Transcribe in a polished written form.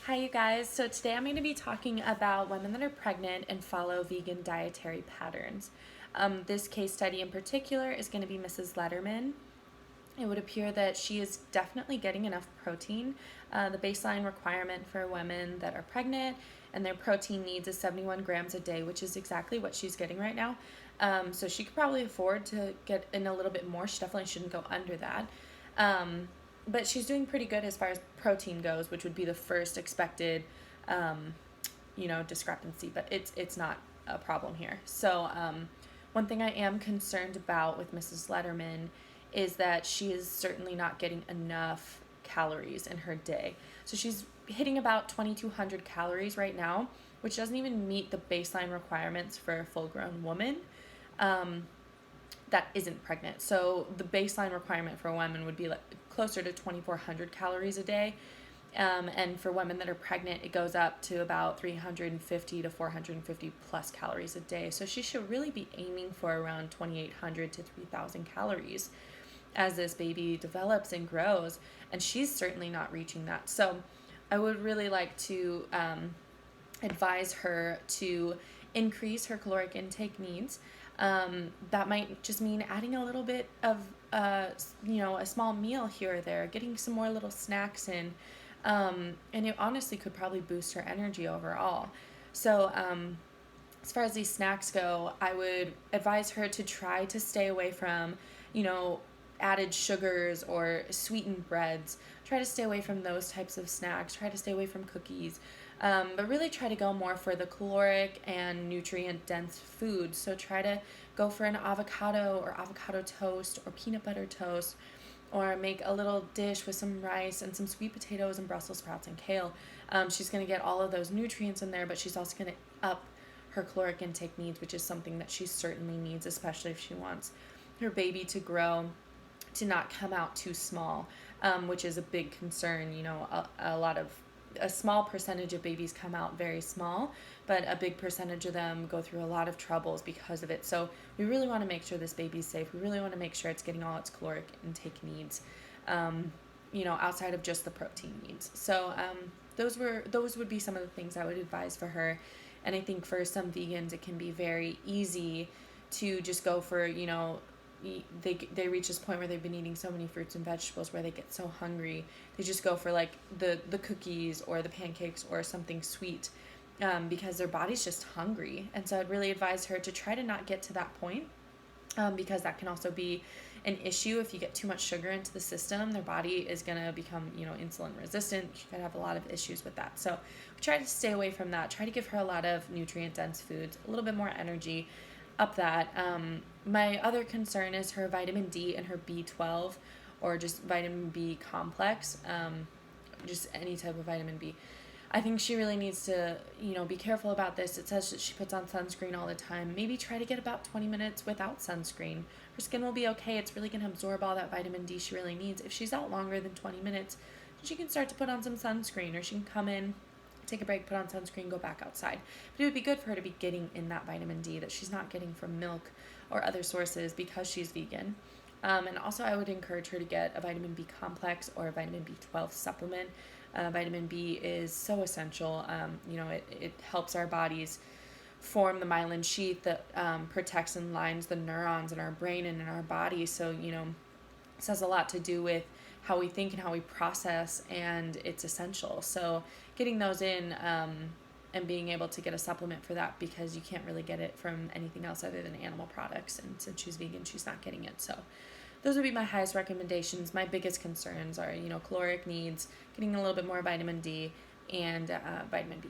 Hi, you guys. So today I'm going to be talking about women that are pregnant and follow vegan dietary patterns. This case study in particular is going to be Mrs. Letterman. It would appear that she is definitely getting enough protein. The baseline requirement for women that are pregnant and their protein needs is 71 grams a day, which is exactly what she's getting right now. So she could probably afford to get in a little bit more. She definitely shouldn't go under that. But she's doing pretty good as far as protein goes, which would be the first expected, discrepancy. But it's not a problem here. So one thing I am concerned about with Mrs. Letterman is that she is certainly not getting enough calories in her day. So she's hitting about 2,200 calories right now, which doesn't even meet the baseline requirements for a full-grown woman. That isn't pregnant. So the baseline requirement for women would be like closer to 2,400 calories a day. And for women that are pregnant, it goes up to about 350 to 450 plus calories a day. So she should really be aiming for around 2,800 to 3,000 calories as this baby develops and grows. And she's certainly not reaching that. So I would really like to advise her to increase her caloric intake needs. That might just mean adding a little bit of, a small meal here or there, getting some more little snacks in. And it honestly could probably boost her energy overall. So, as far as these snacks go, I would advise her to try to stay away from, added sugars or sweetened breads. Try to stay away from those types of snacks. Try to stay away from cookies. But really try to go more for the caloric and nutrient dense foods. So try to go for an avocado or avocado toast or peanut butter toast, or make a little dish with some rice and some sweet potatoes and Brussels sprouts and kale. She's going to get all of those nutrients in there, but she's also going to up her caloric intake needs, which is something that she certainly needs, especially if she wants her baby to grow, to not come out too small, which is a big concern. A small percentage of babies come out very small, but a big percentage of them go through a lot of troubles because of it. So we really want to make sure this baby's safe. We really want to make sure it's getting all its caloric intake needs, outside of just the protein needs. So those would be some of the things I would advise for her. And I think for some vegans, it can be very easy to just go for, they reach this point where they've been eating so many fruits and vegetables where they get so hungry, they just go for like the cookies or the pancakes or something sweet, because their body's just hungry. And so I'd really advise her to try to not get to that point, because that can also be an issue. If you get too much sugar into the system, their body is going to become insulin resistant. You could have a lot of issues with that. So try to stay away from that. Try to give her a lot of nutrient dense foods, a little bit more energy, up that. My other concern is her vitamin D and her B12, or just vitamin B complex, just any type of vitamin B. I think she really needs to, be careful about this. It says that she puts on sunscreen all the time. Maybe try to get about 20 minutes without sunscreen. Her skin will be okay. It's really going to absorb all that vitamin D she really needs. If she's out longer than 20 minutes, she can start to put on some sunscreen, or she can come in, take a break, put on sunscreen, go back outside. But it would be good for her to be getting in that vitamin D that she's not getting from milk or other sources because she's vegan. And also I would encourage her to get a vitamin B complex or a vitamin B12 supplement. Vitamin B is so essential. It helps our bodies form the myelin sheath that protects and lines the neurons in our brain and in our body. So, it has a lot to do with how we think and how we process, and it's essential. So getting those in, and being able to get a supplement for that, because you can't really get it from anything else other than animal products. And since she's vegan, she's not getting it. So those would be my highest recommendations. My biggest concerns are, caloric needs, getting a little bit more vitamin D, and vitamin B.